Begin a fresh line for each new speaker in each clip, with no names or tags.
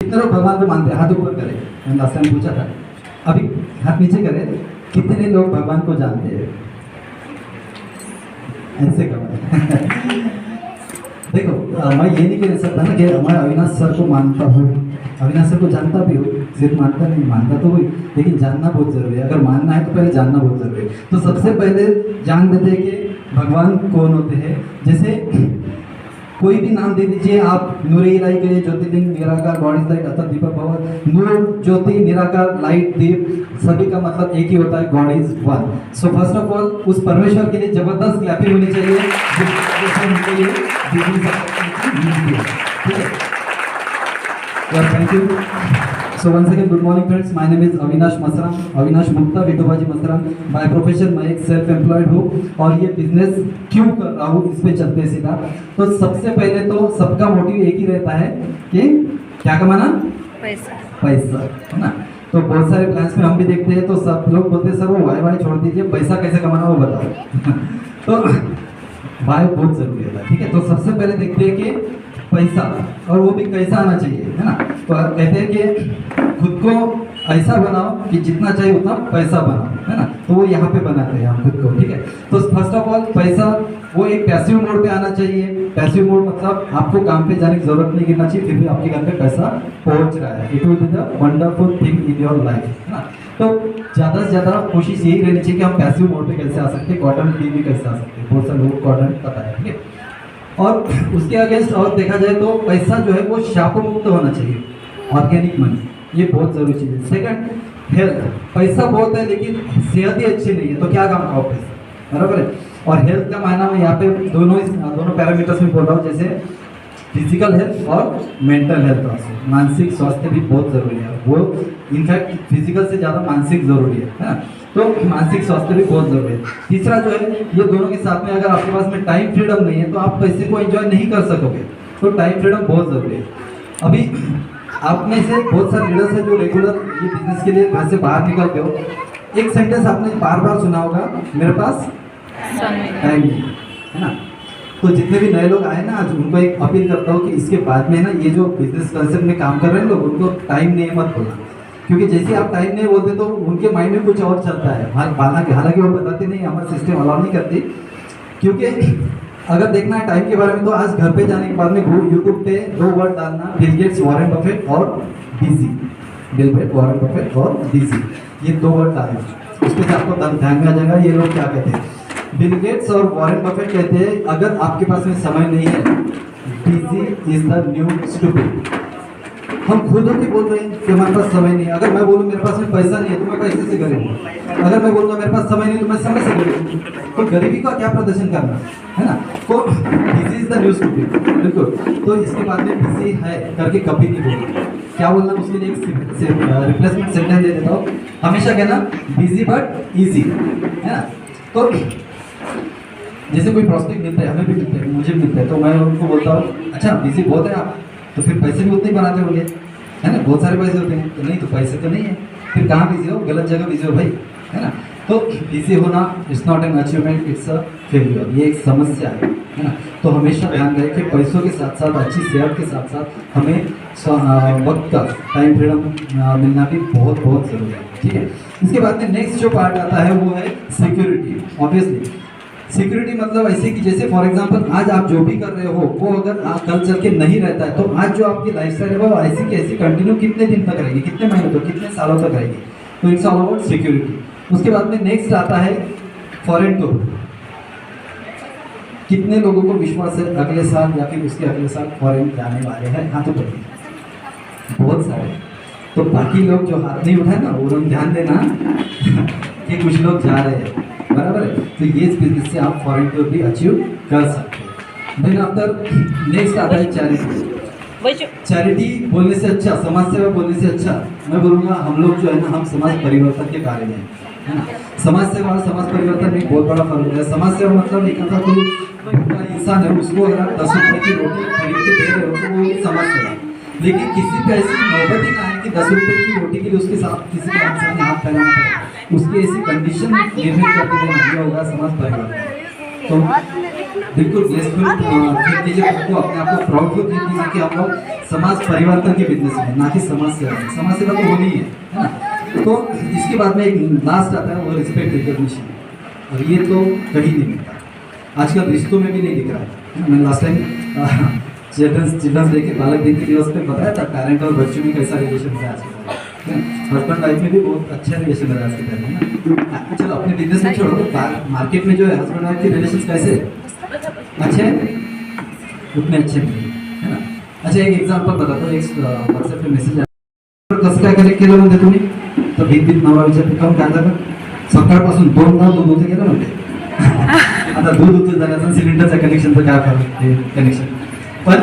कितने लोग भगवान को मानते हैं? हाथ ऊपर करें। मैंने लास्ट टाइम पूछा था, अभी हाथ नीचे करें। कितने लोग भगवान को जानते हैं? ऐसे कमाए। देखो मैं ये नहीं कह सकता ना कि मैं अविनाश सर को मानता हूँ, अविनाश सर को जानता भी हूँ, सिर्फ मानता नहीं, मानता तो हुई, लेकिन जानना बहुत जरूरी है। अगर मानना है तो पहले जानना बहुत जरूरी है। तो सबसे पहले जान लेते हैं कि भगवान कौन होते हैं। जैसे कोई भी नाम दे दीजिए आप, नूरे इलाही के ज्योतिर्लिंग निराकार, गॉड इज लाइट, अतः दीपक भवन, नूर ज्योति निराकार लाइट दीप, सभी का मतलब एक ही होता है, God is one. So first of all उस परमेश्वर के लिए जबरदस्त क्लैपिंग होनी चाहिए। ठीक है, thank you. So once again good morning friends, my name is Avinash Masram, Avinash Mukta Vithobaji Masram. By profession मैं एक सेल्फ एम्प्लॉयड हूँ और ये बिजनेस क्यों कर रहा हूँ इस पे चलते सीधा। तो सबसे पहले तो सबका मोटिव एक ही रहता है कि क्या कमाना? पैसा, पैसा, है ना। तो बहुत सारे प्लान्स में हम भी देखते हैं तो सब लोग बोलते हैं सर वो वाई छोड़ दीजिए, पैसा कैसे कमाना वो बताओ। तो वाई बहुत जरूरी है, ठीक है। तो सबसे पहले देखते हैं कि पैसा, और वो भी कैसा आना चाहिए, है ना। तो कहते हैं कि खुद को ऐसा बनाओ कि जितना चाहिए उतना पैसा बनाओ, है ना। तो वो यहाँ पे बनाते हैं हम खुद को, ठीक है। तो फर्स्ट ऑफ ऑल पैसा वो एक पैसिव मोड पे आना चाहिए। पैसिव मोड मतलब आपको काम पे जाने की जरूरत नहीं गिरना चाहिए, फिर भी आपके घर पे पैसा पहुंच रहा है। It will be the wonderful thing in your life, है ना। तो ज़्यादा से ज़्यादा कोशिश यही रहनी चाहिए कि हम पैसिव मोड पे कैसे आ सकते हैं, कॉटन टी भी कैसे आ सकते हैं। बहुत सारे लोग कॉटन पता है, ठीक है। और उसके अगेंस्ट और देखा जाए तो पैसा जो है वो शापों मुक्त होना चाहिए, ऑर्गेनिक मनी, ये बहुत जरूरी चीज़ है। Second, health. पैसा बहुत है लेकिन सेहत ही अच्छी नहीं है तो क्या काम का पैसा, बराबर है। और हेल्थ का मायना मैं यहाँ पे दोनों पैरामीटर्स में बोल रहा हूँ, जैसे फिजिकल हेल्थ और मेंटल हेल्थ ऑल्सो। मानसिक स्वास्थ्य भी बहुत जरूरी है, वो इनफैक्ट फिजिकल से ज़्यादा मानसिक जरूरी है ना। तो मानसिक स्वास्थ्य भी बहुत जरूरी है। तीसरा जो है, ये दोनों के साथ में अगर आपके पास में टाइम फ्रीडम नहीं है तो आप पैसे को एंजॉय नहीं कर सकोगे। तो टाइम फ्रीडम बहुत जरूरी है। अभी आप में से बहुत सारे लीडर्स हैं जो रेगुलर ये बिजनेस के लिए घर से बाहर निकलते हो। एक सेंटेंस आपने बार बार सुना होगा, मेरे पास टाइम नहीं, है ना। तो जितने भी नए लोग आए ना आज, उनको एक अपील करता हूँ कि इसके बाद में ना ये जो बिजनेस कंसेप्ट में काम कर रहे हैं लोग, उनको टाइम नहीं मत बोलना, क्योंकि जैसे आप टाइम नहीं बोलते तो उनके माइंड में कुछ और चलता है। हालांकि वो बताते नहीं, हमारा सिस्टम अलाउ नहीं करती। क्योंकि अगर देखना है टाइम के बारे में तो आज घर पे जाने के बाद में यूट्यूब पे 2 वर्ड डालना, बिल गेट्स, वॉरेन बफेट और busy. Bill Gates, Warren Buffett और बिजी, ये 2 वर्ड डालना, उसके से आपको ध्यान में आ जाएगा ये लोग क्या कहते हैं। बिल गेट्स और वॉरेन बफेट कहते हैं अगर आपके पास में समय नहीं है, busy is the new stupid. हम खुद होके बोल रहे हैं कि हमारे पास समय नहीं है। अगर मैं बोलूँ मेरे पास में पैसा नहीं है तो मैं पैसे से गरीब, अगर मैं बोलूँगा मेरे पास समय नहीं तो मैं समय से गरीब, तो गरीबी का क्या प्रदर्शन करना, है ना। तो busy is the new stupid, बिल्कुल। तो इसके बाद में बिजी है करके कभी नहीं बोलना, क्या बोलना, उसके लिए एक रिप्लेसमेंट सेंटेंस दे देता हूँ। हमेशा कहना बिजी बट ईजी, है ना। तो जैसे कोई प्रॉस्पेक्ट मिलता है, हमें भी मिलते हैं, मुझे भी मिलता है, तो मैं उनको बोलता हूँ अच्छा बिजी बहुत है आप, तो फिर पैसे भी उतने ही बनाते होंगे, है ना, बहुत सारे पैसे होते हैं। तो नहीं, तो पैसे तो नहीं है, फिर कहाँ बिजी हो, गलत जगह बिजी हो भाई, है ना। तो बिजी होना it's not an achievement, it's a failure, ये एक समस्या है ना। तो हमेशा ध्यान रहे कि पैसों के साथ साथ अच्छी सेहत के साथ साथ हमें वक्त का टाइम फ्रीडम मिलना भी बहुत बहुत ज़रूरी है, ठीक है। इसके बाद में नेक्स्ट जो पार्ट आता है वो है सिक्योरिटी। ऑब्वियसली सिक्योरिटी मतलब ऐसे कि जैसे फॉर एग्जांपल आज आप जो भी कर रहे हो वो अगर कल चल के नहीं रहता है तो आज जो आपकी लाइफस्टाइल है वो ऐसी की ऐसी कंटिन्यू कितने दिन तक रहेगी, कितने महीनों तक, कितने सालों तक रहेगी। तो इट्स ऑल अबाउट सिक्योरिटी। उसके बाद में नेक्स्ट आता है फॉरेन टूर। कितने लोगों को विश्वास है अगले साल या फिर उसके अगले साल फॉरेन जाने वाले हैं? हाथ ऊपर, बहुत सारे। तो बाकी लोग जो हाथ नहीं उठाए ना वो लोग ध्यान देना कि कुछ लोग जा रहे हैं, बराबर है। तो ये बिजनेस से आप फॉरेन टूर भी अचीव कर सकते हैं। देन आफ्टर नेक्स्ट आता है चैरिटी। चैरिटी बोलने से अच्छा, समाज सेवा बोलने से अच्छा मैं बोलूँगा हम लोग जो है ना, हम समाज परिवर्तन के कार्य में, है ना। समाज सेवा और समाज परिवर्तन में बहुत बड़ा फर्क है। समाज सेवा मतलब एक ऐसा कोई भूखा इंसान है, उसको अगर आप 10 रुपये की रोटी खरीद के दे रहे हो तो वो समाज सेवा। लेकिन किसी पे ऐसी नौबत ही ना है कि 10 रुपये की रोटी के लिए उसके साथ किसी के सामने हाथ फैलाना पड़े, उसकी ऐसी कंडीशन निर्मित करके देना, ये होगा समाज परिवर्तन। तो बिल्कुल ब्लेसफुल फील कीजिए, खुद को अपने आप को प्राउडफुल फील कीजिए कि हम लोग समाज परिवर्तन के बिजनेस में, ना कि समाज सेवा में। समाज सेवा तो होनी है ना। तो इसके बाद में एक लास्ट आता है वो रिस्पेक्ट रिकॉग्निशन, और ये तो कहीं नहीं मिलता, आजकल रिश्तों में भी नहीं दिख रहा है। मैंने लास्ट टाइम चिल्ड्रंस डे के बालक दिन के दिवस पे बताया था पेरेंट और बच्चों में कैसा रिलेशन है आजकल। हस्बैंड वाइफ में भी बहुत अच्छा रिलेशन है आज के टाइम में ना। चलो अपने बिजनेस में छोड़ो, मार्केट में जो है हस्बैंड वाइफ के रिलेशन कैसे अच्छे हैं, उतने अच्छे नहीं है ना। अच्छा एक एग्जांपल बताता हूँ, एक व्हाट्सएप पे मेसेज आया, कसं काय कनेक्ट केलं म्हणते तुम्ही, तर भीत नवरा विचारते काम काय झालं, सकाळपासून 2दा दूध होते गेलं म्हणते आता दूध होतं झाल्याचं सिलेंडरचं कनेक्शनचं काय फरक हे कनेक्शन, पण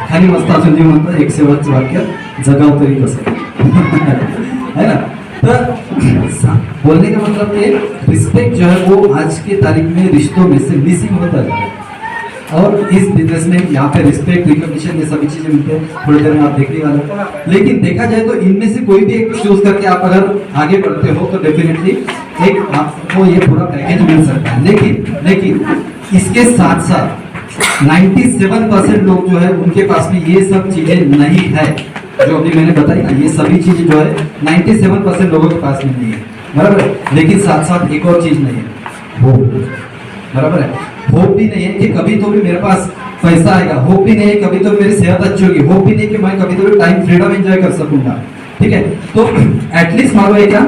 खाली मस्त अजून जे म्हणतं एक शेवटचं वाक्य, जगाव तरी कसं है ना। तो बोलने का मतलब कि रिस्पेक्ट जो है वो आज के तारीख में रिश्तों में से मिसिंग होता है, और इस बिजनेस में यहाँ पे रिस्पेक्ट रिकॉग्निशन ये सभी चीजें मिलते हैं, थोड़ी देर में आप देखने वाले। लेकिन देखा जाए तो इनमें से कोई भी एक चूज करके आप अगर आगे बढ़ते हो तो डेफिनेटली एक आपको ये पूरा पैकेज मिल सकता है। लेकिन इसके साथ साथ 97% लोग जो है उनके पास में ये सब चीजें नहीं है, जो अभी मैंने बताई ना, ये सभी चीजें जो है 97% लोगों के पास में नहीं है, बराबर है। लेकिन साथ साथ एक और चीज नहीं है, होप, बराबर है। होप भी नहीं है कि कभी तो भी मेरे पास पैसा आएगा, होप भी नहीं है कभी तो मेरी सेहत अच्छी होगी, होप भी नहीं कि मैं कभी तो भी टाइम फ्रीडम एंजॉय कर सकूंगा, ठीक है। तो एटलीस्ट मानो है क्या,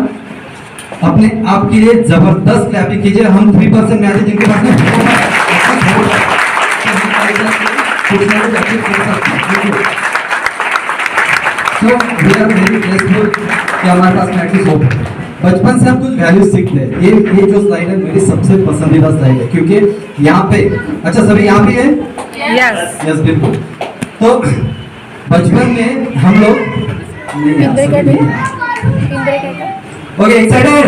अपने आप के लिए जबरदस्त क्लैपिंग कीजिए। हम 3% में आते जिनके पास में कि हमारे पास में एटलीस्ट होप है। बचपन से हम कुछ वैल्यूज सीखते हैं। ये जो स्लाइड है मेरी सबसे पसंदीदा स्लाइड है, क्योंकि यहाँ पे, अच्छा सभी यहाँ पे है, यस बिल्कुल। तो बचपन में हम लोग ओके एक्साइटेड,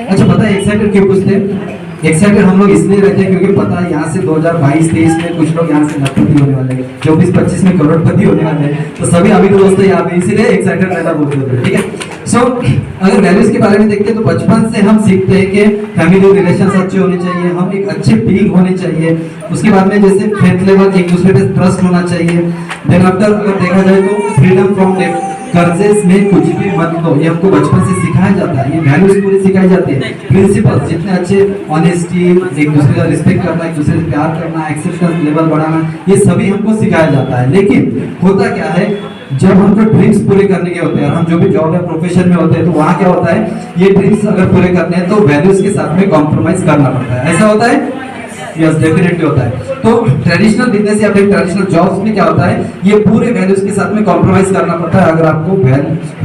अच्छा पता है एक्साइटेड क्यों पूछते हैं? एक्साइटेड हम लोग इसलिए रहते हैं क्योंकि पता है यहाँ से 2022-23 में कुछ लोग यहाँ से लखपति होने वाले हैं, 24-25 में करोड़पति होने वाले हैं, तो सभी अभी तो दोस्तों यहाँ पे इसीलिए एक्साइटेड रहना बोलते हैं, ठीक है। सो अगर वैल्यूज के बारे में देखते हैं तो बचपन से हम सीखते हैं कि फैमिली रिलेशंस अच्छे होने चाहिए, हम एक अच्छे बीइंग होने चाहिए। उसके बाद में जैसे फेथ लेवल, एक दूसरे पे ट्रस्ट होना चाहिए। देन आफ्टर अगर देखा जाए तो फ्रीडम फ्रॉम कर्जेस में कुछ भी मत लो, ये हमको बचपन से सिखाया जाता है, ये वैल्यूज पूरी सिखाई जाती है। प्रिंसिपल्स जितने अच्छे, ऑनेस्टी, एक दूसरे का रिस्पेक्ट करना, एक दूसरे से प्यार करना, एक्सेप्टेंस लेवल बढ़ाना, ये सभी हमको सिखाया जाता है। लेकिन होता क्या है, जब हमको ड्रीम्स पूरे करने के होते हैं और हम जो भी जॉब या प्रोफेशन में होते हैं तो वहाँ क्या होता है, ये ड्रीम्स अगर पूरे करने हैं तो वैल्यूज के साथ में कॉम्प्रोमाइज करना पड़ता है। ऐसा होता है, यस डेफिनेटली होता है। तो ट्रेडिशनल बिजनेस या फिर ट्रेडिशनल जॉब्स में क्या होता है, ये पूरे वैल्यूज के साथ में कॉम्प्रोमाइज करना पड़ता है। अगर आपको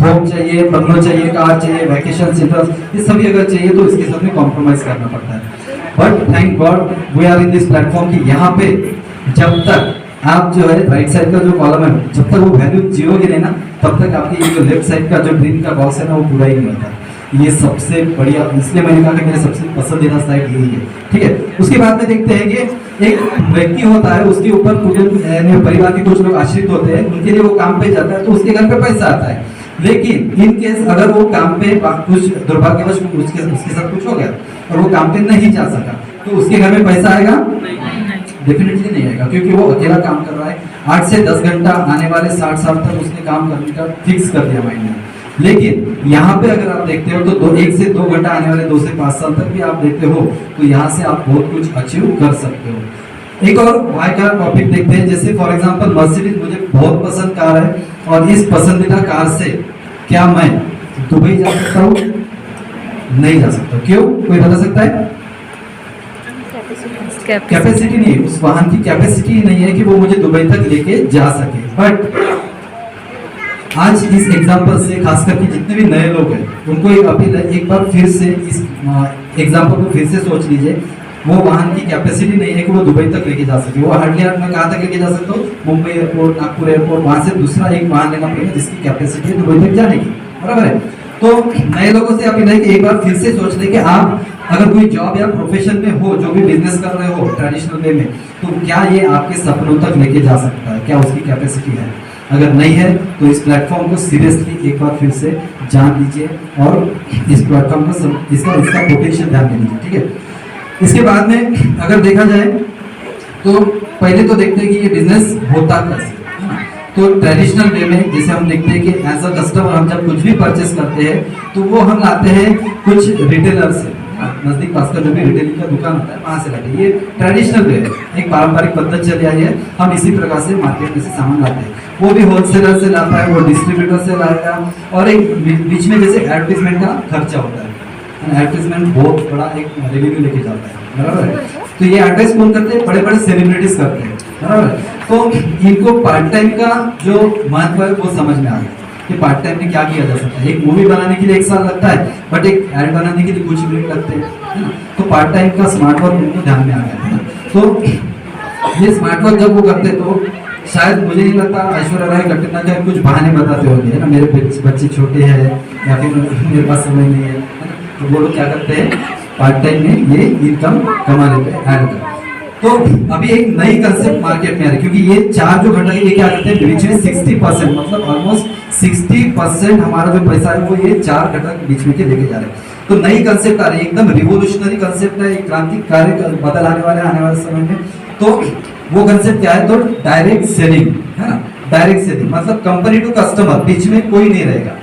होम चाहिए, बंगलो चाहिए, कार चाहिए, वैकेशन, चिल्ड्रंस, ये सभी अगर चाहिए तो इसके साथ में कॉम्प्रोमाइज करना पड़ता है। But thank God we are in this platform कि यहाँ पे जब तक आप जो है राइट साइड का जो कॉलम है, जब तक वो वैल्यू जीरोगे नहीं ना, तब तक आपकी ये जो लेफ्ट साइड का जो ड्रीम का बॉक्स है ना, वो पूरा ही नहीं होता। ये सबसे बढ़िया, इसलिए मैंने कहा कि मेरे सबसे पसंदीदा स्लाइड यही है, ठीक है। उसके बाद में देखते हैं कि एक व्यक्ति होता है, उसके ऊपर कुछ परिवार के कुछ लोग आश्रित होते हैं, उनके लिए वो काम पे जाता है तो उसके घर पे पैसा आता है। लेकिन इन केस अगर वो काम पे कुछ दुर्भाग्यवश उसके साथ कुछ हो गया और वो काम पे नहीं जा सका, तो उसके घर में पैसा आएगा? डेफिनेटली नहीं आएगा, क्योंकि वो अकेला काम कर रहा है। 8 से 10 घंटा आने वाले 60 साल तक उसने काम करने का फिक्स कर दिया माइंड में। लेकिन यहाँ पे अगर आप देखते हो तो 1 से 2 घंटा आने वाले 2 से 5 साल तक भी आप देखते हो तो यहाँ से आप बहुत कुछ अचीव कर सकते हो। एक और वाई का टॉपिक देखते हैं, जैसे फॉर एग्जांपल मर्सिडीज मुझे बहुत पसंद कार है, और इस पसंदीदा कार से क्या मैं दुबई जा सकता हूँ? नहीं जा सकता। क्यों? कोई बता सकता है? कैपेसिटी नहीं, उस वाहन की कैपेसिटी नहीं है कि वो मुझे दुबई तक लेके जा सके। बट आज इस एग्जांपल से खास करके जितने भी नए लोग हैं उनको एक अपील है, एक बार फिर से इस एग्जांपल को फिर से सोच लीजिए। वो वाहन की कैपेसिटी नहीं है कि वो दुबई तक लेके जा सके। वो हार्डली मैं कहाँ तक लेके जा सकता हूँ? मुंबई एयरपोर्ट, नागपुर एयरपोर्ट, वहां से दूसरा एक वाहन लेना पड़ेगा जिसकी कैपेसिटी है दुबई तक जाने की, बराबर है। तो नए लोगों से अपील है कि एक बार फिर से सोच लें कि आप अगर कोई जॉब या प्रोफेशन में हो, जो भी बिजनेस कर रहे हो ट्रेडिशनल वे में, तो क्या ये आपके सपनों तक लेके जा सकता है? क्या उसकी कैपेसिटी है? अगर नहीं है तो इस प्लेटफॉर्म को सीरियसली एक बार फिर से जान लीजिए और इस प्लेटफॉर्म को इसका पोटेंशियल ध्यान दे लीजिए, ठीक है। इसके बाद में अगर देखा जाए तो पहले तो देखते हैं कि ये बिजनेस होता कैसे, है ना। तो ट्रेडिशनल वे में जैसे हम देखते हैं कि एज अ कस्टमर हम जब कुछ भी परचेस करते हैं तो वो हम लाते हैं कुछ रिटेलर से, नजदीक पास का जो भी रिटेलिंग का दुकान होता है वहां से लाते हैं। ये ट्रेडिशनल वे है, एक पारंपरिक पद्धति चली आई है। हम इसी प्रकार से मार्केट में से सामान लाते हैं, वो भी होलसेलर से लाता है, वो डिस्ट्रीब्यूटर से लाता है, और एक बीच में जैसे एडवर्टीजमेंट का खर्चा होता है। एडवर्टीजमेंट बहुत बड़ा एक रेवेन्यू लेके जाता है, बराबर है। तो ये एडवर्टाइज कौन करते हैं? बड़े बड़े सेलिब्रिटीज करते हैं, बराबर है। तो इनको पार्ट टाइम का जो महत्व है वो समझ में आ गया कि पार्ट टाइम में क्या किया जा सकता है। एक मूवी बनाने के लिए 1 साल लगता है, बट एक एड बनाने के लिए कुछ मिनट लगते हैं, है ना। तो पार्ट टाइम का स्मार्ट वर्क उनको ध्यान में आ गया, है ना। तो ये स्मार्ट वर्क जब वो करते तो शायद मुझे नहीं लगता ऐश्वर्या राय कटरीना कैफ कुछ बहाने बताते होंगे, है ना, मेरे बच्चे छोटे हैं या फिर मेरे पास समय नहीं है, तो वो लोग क्या करते हैं, पार्ट टाइम में ये इनकम कमा लेते हैं ऐड कर। तो अभी एक नई कंसेप्ट मार्केट में आ रही है, क्योंकि ये 4 जो घटक है ये क्या करते हैं, बीच में 60%, मतलब ऑलमोस्ट 60% हमारा जो पैसा है वो ये 4 घटक बीच में के लेके जा रहे हैं। तो नई कंसेप्ट आ रही है, एकदम रिवोल्यूशनरी कंसेप्ट है, एक क्रांतिकारी बदल आने वाले समय में। तो वो कंसेप्ट क्या है, तो डायरेक्ट सेलिंग, है ना। डायरेक्ट सेलिंग मतलब कंपनी टू कस्टमर, बीच में कोई नहीं रहेगा।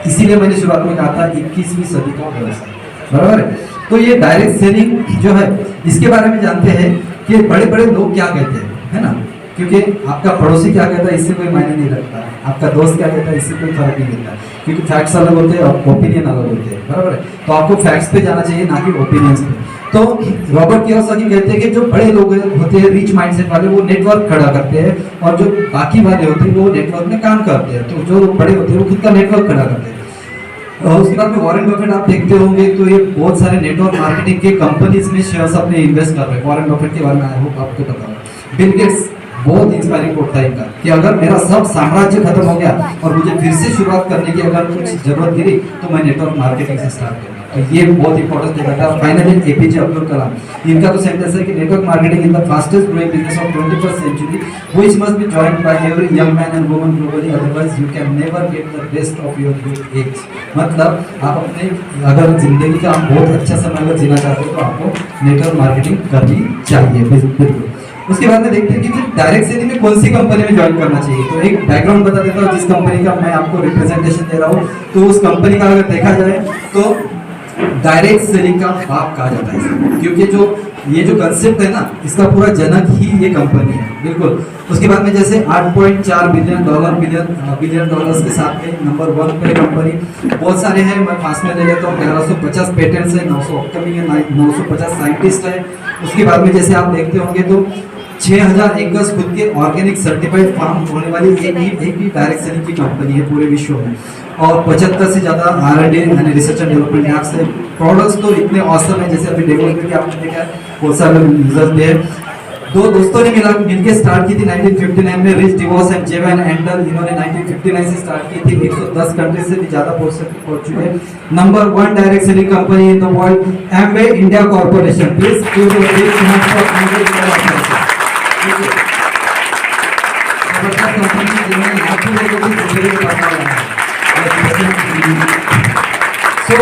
इसीलिए मैंने शुरुआत में कहा था 21वीं सदी का व्यवसाय, बराबर है। तो ये डायरेक्ट सेलिंग जो है इसके बारे में जानते हैं कि बड़े बड़े लोग क्या कहते हैं, है ना। क्योंकि आपका पड़ोसी क्या कहता है इससे कोई मायने नहीं रखता, आपका दोस्त क्या कहता है इससे कोई फर्क नहीं पड़ता, क्योंकि फैक्ट्स अलग होते हैं और ओपिनियन अलग होते हैं, बराबर है। तो आपको फैक्ट्स पे जाना चाहिए, ना कि ओपिनियंस पे। तो रॉबर्ट कियोसाकी कहते हैं कि जो बड़े लोग होते हैं, रिच माइंडसेट वाले, वो नेटवर्क खड़ा करते हैं, और जो बाकी वाले होते हैं वो नेटवर्क में काम करते हैं। तो जो लोग बड़े होते हैं वो खुद का नेटवर्क खड़ा करते हैं। और उसके बाद में वॉरेन बफेट आप देखते होंगे तो ये बहुत सारे नेटवर्क मार्केटिंग के कंपनीज में शेयर्स अपने इन्वेस्ट कर रहे हैं। वॉरेन बफेट के बारे में आई होप आपको पता होगा। बिल गेट्स बहुत इंस्पायरिंग कोट था इनका कि अगर मेरा सब साम्राज्य खत्म हो गया और मुझे फिर से शुरुआत करने की अगर कुछ जरूरत गिरी तो मैं नेटवर्क मार्केटिंग से स्टार्ट करूंगा। तो ये बहुत इंपॉर्टेंट देखा था। फाइनली एपीजे अब्दुल कलाम, इनका तो सेंटेंस है कि network marketing in the fastest growing business of 21st century which must be joined by every young man and woman globally, otherwise you can never get the best of your youth age. मतलब आप अपने अगर जिंदगी का आप बहुत अच्छा समय अगर जीना चाहते हो तो आपको नेटवर्क मार्केटिंग करनी चाहिए, बिल्कुल। उसके बाद में देखते हैं कि फिर डायरेक्ट सेलिंग में कौन सी कंपनी में ज्वाइन करना चाहिए। तो एक बैकग्राउंड बता देता हूँ, जिस कंपनी का मैं आपको रिप्रेजेंटेशन दे रहा हूँ तो उस कंपनी का अगर देखा जाए तो डायरेक्ट सेलिंग का बाप कहा जाता है, क्योंकि जो ये जो कंसेप्ट है ना इसका पूरा जनक ही ये कंपनी है, बिल्कुल। उसके बाद में जैसे 8.4 बिलियन डॉलर्स के साथ में नंबर 1 पे कंपनी। बहुत सारे हैं, मैं फास्ट में ले लेता हूँ। 1150 पेटेंट्स है, 900 अपकमिंग है, 950 साइंटिस्ट है। उसके बाद में जैसे आप देखते होंगे तो 6000 एकड़ खुद के ऑर्गेनिक सर्टिफाइड फार्म होने वाली एक ही डायरेक्ट सेलिंग की कंपनी है पूरे विश्व में। और 75 से ज़्यादा R&D यानी रिसर्च एंड डेवलपमेंट लैब्स है। प्रोडक्ट्स तो इतने ऑसम है, जैसे अभी डेमो में आपने देखा बहुत सारे यूजर्स भी है। 2 दोस्तों ने मिलकर स्टार्ट की थी 1959 में, रिच डिवोर्स एंड जेवन एंडल। इन्होंने 1959 से स्टार्ट की थी, 110 कंट्री से भी ज़्यादा पहुंच चुके हैं। Number 1 direct selling company in the world, Amway India corporation. Please give a big hand for Amway India corporation. Company जिन्होंने लाखों लोगों की जिंदगी बदला है। सो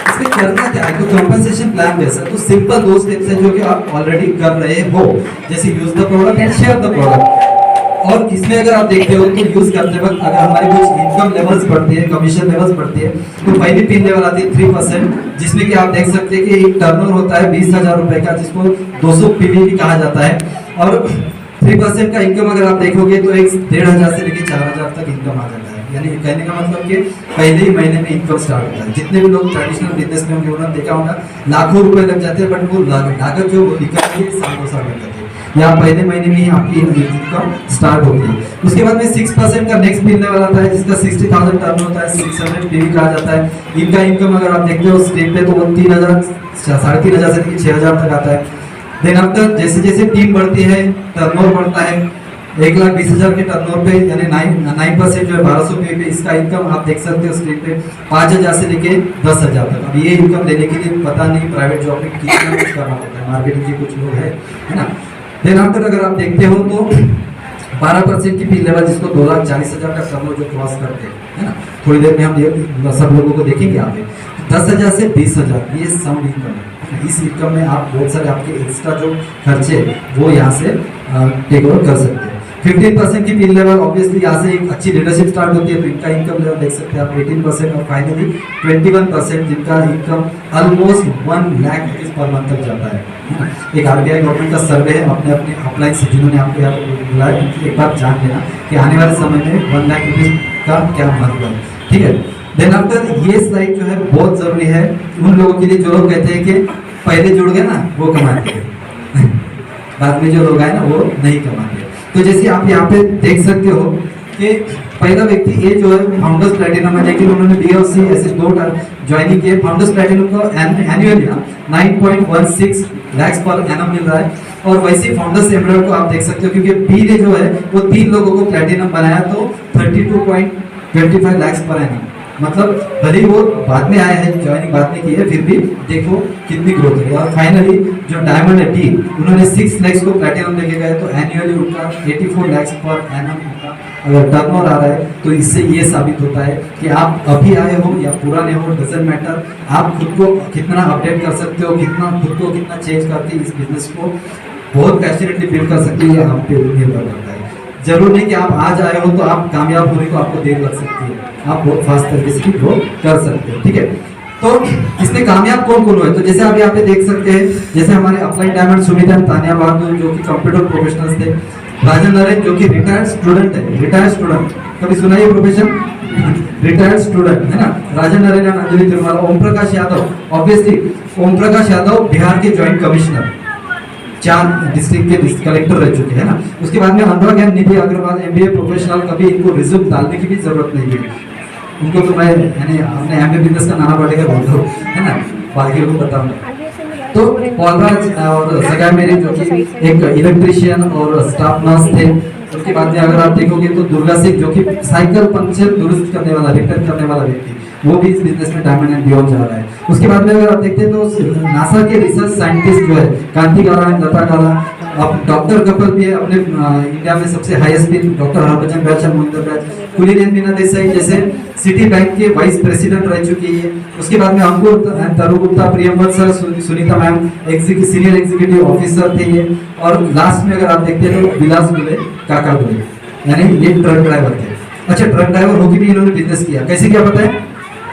इसमें करना क्या है, तो कंपनसेशन प्लान जैसा तो सिंपल 2 स्टेप्स है जो कि आप ऑलरेडी कर रहे हो, जैसे use the product and share the product. और इसमें अगर आप देखते हो तो यूज करते वक्त अगर हमारी कुछ इनकम लेवल्स बढ़ती है, कमीशन लेवल्स बढ़ती है, तो पहली पिन लेवल आती है 3%, जिसमें कि आप देख सकते हैं कि एक टर्नओवर होता है 20,000 रुपए का, जिसको 200 पीवी भी कहा जाता है। और 3% का इनकम अगर आप देखोगे तो एक 1500 से लेकर 4000 तक इनकम आ जाता है। यानी कहने का मतलब कि पहले ही महीने में इनकम स्टार्ट होता है। जितने भी लोग ट्रेडिशनल बिजनेस में होंगे उन्होंने देखा होगा लाखों रुपए लग जाते हैं, बट वो लागत जो निकलती है सालों साल लग जाती है। यहाँ पहले महीने में ही आपकी इनकम स्टार्ट होती है। उसके बाद में 6% का नेक्स्ट पिन लेवल आता है, जिसका 60,000 टर्न होता है, 600 पीवी कहा जाता है। इनका इनकम अगर आप देखते हो स्क्रीन पे तो वो 3000 3,500 से लेकर 6,000 तक आता है। देन आफ्टर जैसे जैसे टीम बढ़ती है, टर्नओवर बढ़ता है, 1,20,000 के टर्नओवर पे यानी 9% जो है 1200 पे इसका इनकम आप देख सकते हो स्क्रीन पे 5,000 से लेके 10,000 तक। अब ये इनकम लेने के लिए पता नहीं प्राइवेट जॉब में कितना कुछ करना पड़ता है, मार्केटिंग के कुछ लोग है ना। देन आफ्टर अगर आप देखते हो तो 12% की पी लेवल, जिसको 2,40,000 का टर्नओवर जो क्रॉस करते हैं, है ना। थोड़ी देर में हम सब लोगों को देखेंगे। आप 10,000 से 20,000 ये साउंड इनकम है। इस इनकम में आप बहुत सारे आपके एक्स्ट्रा जो खर्चे वो यहाँ से टेक ओवर कर सकते हैं। 15% की पिन लेवल, ऑब्वियसली यहाँ से एक अच्छी लीडरशिप स्टार्ट होती है, तो इनका इनकम लेवल देख सकते हैं आप 18%, और फाइनली 21% जिनका income almost 1 lakh rupees per month तक जाता है। एक आरबीआई गवर्नमेंट का सर्वे है, अपने अपने अपलाइन से जिन्होंने आपको यहाँ पर बुलाया, एक बार जान लेना कि आने वाले समय में 1 लाख रुपीज का क्या महत्व है, ठीक है। देन आफ्टर ये स्लाइड जो है बहुत जरूरी है उन लोगों के लिए जो लोग कहते हैं कि पहले जुड़ गए ना वो कमाते हैं बाद में जो लोग आए ना वो नहीं कमाते। तो जैसे आप यहाँ पे देख सकते हो कि पहला व्यक्ति ये जो है फाउंडर्स प्लैटिनम है, लेकिन उन्होंने BOC ऐसे 2 ज्वाइनिंग किए। फाउंडर्स प्लैटिनम को एनुअली 9.16 लाख पर एनम मिल रहा है, और वैसे फाउंडर्स एमराल्ड को आप देख सकते हो क्योंकि बी ने जो है वो 3 लोगों को प्लैटिनम बनाया, तो 32.25 लाख पर एनम, मतलब भले वो बाद में आए हैं, ज्वाइनिंग बाद में की है, फिर भी देखो कितनी ग्रोथ है। और फाइनली जो डायमंड है डी, उन्होंने 6 लाख को प्लैटिनम लेके गए, तो एनुअली उनका 84 लाख पर एनम अगर टर्नओवर आ रहा है, तो इससे ये साबित होता है कि आप अभी आए हो या पुराने हो, डजंट मैटर, आप खुद को कितना अपडेट कर सकते हो, कितना खुद को कितना चेंज करके इस बिजनेस को बहुत पैशनेटली बिल्ड कर सकते हो, ये आप पे निर्भर करता है। जरूर नहीं कि आप आज आए हो तो आप कामयाब होने को आपको देर लग सकती है, आप बहुत फास्ट तरीके से ग्रो कर सकते हो, ठीक है। तो इसमें कामयाब कौन कौन हुए, तो जैसे आप यहाँ पे देख सकते हैं, जैसे हमारे अपलाइन डायमंड सुमिता तानिया बहादुर जो कि कंप्यूटर प्रोफेशनल्स थे, राजन नरेन जो कि रिटायर्ड स्टूडेंट है, रिटायर्ड स्टूडेंट, कभी सुना ये प्रोफेशन रिटायर्ड स्टूडेंट है ना, राजन नरेन, अंजलि तिरुमाला, ओम प्रकाश यादव, ऑब्वियसली ओम प्रकाश यादव बिहार के ज्वाइंट कमिश्नर, 4 डिस्ट्रिक्ट के कलेक्टर रह चुके हैं ना। उसके बाद में अनुराग ज्ञान निधि अग्रवाल MBA प्रोफेशनल, कभी इनको रिज्यूम डालने की भी जरूरत नहीं है, उनको तो मैं यानी अपने MBA बिजनेस का नाना बढ़ेगा बोलता हूँ, है ना, बाकी को बताऊंगा। तो पॉलराज और सगा मेरी जो कि एक इलेक्ट्रिशियन और स्टाफ नर्स थे। उसके बाद में अगर आप देखोगे तो दुर्गा सिंह जो कि साइकिल पंक्चर दुरुस्त करने वाला, रिपेयर करने वाला व्यक्ति, वो भी इस बिजनेस में डायमंड एंड बियॉन्ड जा रहा है। उसके बाद में अगर आप देखते हैं तो नासा के रिसर्च साइंटिस्ट जो है कांति गाला, लता गाला, अब डॉक्टर कपल भी है अपने इंडिया में सबसे हाईएस्ट भी, डॉक्टर हरभजन बैच, मोहिंदर बैच, कुलीन मीना देसाई जैसे सिटी बैंक के वाइस प्रेसिडेंट रह चुकी है। उसके बाद में Ankur Taru Gupta, Priyamvat sir, Sunita ma'am senior executive officer थे ये। और लास्ट में अगर आप देखते हैं तो विलास दुले, काका दुले, यानी ये ट्रक ड्राइवर थे। अच्छा, ट्रक ड्राइवर होकर भी इन्होंने बिजनेस किया, कैसे क्या पता है,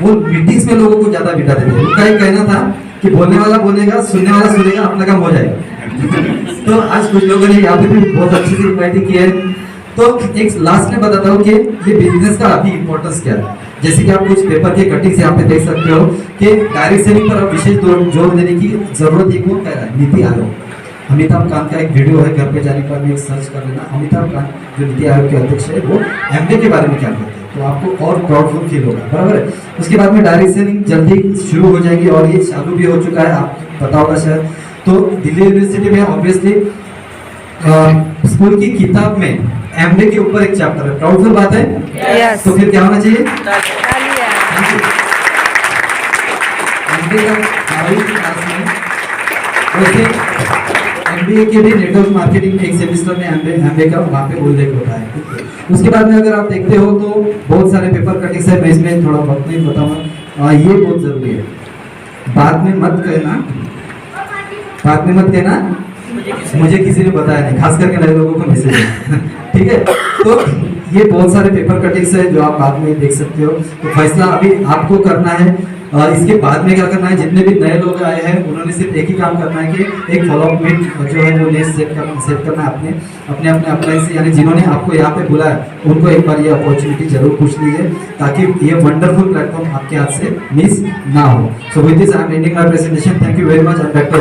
वो मीटिंग्स में लोगों को ज्यादा बिठाते थे। उनका एक कहना था कि बोलने वाला बोलेगा, सुनने वाला सुनेगा, अपना काम हो जाएगा। तो आज कुछ लोगों ने यहाँ पे भी बहुत अच्छी सी इन्वाइटिंग की है। तो एक लास्ट में बताता हूँ कि ये बिजनेस का अभी इंपॉर्टेंस क्या है। जैसे कि आप कुछ पेपर के कटिंग से यहाँ पे देख सकते हो कि डायरेक्ट सेलिंग पर विशेष जोर देने की जरूरत है। कौन कह रहा है? नीति आयोग। अमिताभ कांत का एक वीडियो है, घर पे जाने पर भी एक सर्च कर लेना। अमिताभ कांत जो नीति आयोग के अध्यक्ष है, वो MBA के बारे में क्या कहते हैं, तो आपको और प्राउडफुल फील होगा, बराबर है। उसके बाद में डायरेक्ट सेलिंग जल्दी शुरू हो जाएगी और ये चालू भी हो चुका है, आपको पता होगा शायद। तो दिल्ली यूनिवर्सिटी में ऑब्वियसली स्कूल की किताब में MBA के ऊपर एक चैप्टर है, प्राउडफुल बात है।
Yes.
तो फिर क्या होना चाहिए? वैसे MBA के भी नेटवर्क मार्केटिंग में एक सेमेस्टर में MBA का वहाँ पे उल्लेख होता है। उसके बाद में अगर आप देखते हो तो बहुत सारे पेपर कटिंग्स है, मैं इसमें थोड़ा वक्त नहीं बताऊंगा। ये बहुत जरूरी है, बाद में मत कहना, बाद में मत कहना मुझे किसी ने बताया नहीं, खास करके नए लोगों को मैसेज ठीक है। तो ये बहुत सारे पेपर कटिंग्स है जो आप बाद में देख सकते हो। तो फैसला अभी आपको करना है। इसके बाद में क्या करना है, जितने भी नए लोग आए हैं उन्होंने सिर्फ एक ही काम करना है कि एक फॉलोअप मीट जो है वो लिस्ट सेट करना है अपने अप्लाई से, यानी जिन्होंने आपको यहाँ पे बुलाया उनको एक बार ये अपॉर्चुनिटी जरूर पूछ लीजिए ताकि ये वंडरफुल प्लेटफॉर्म आपके हाथ से मिस ना हो। So with this I am ending my presentation. Thank you very much and back to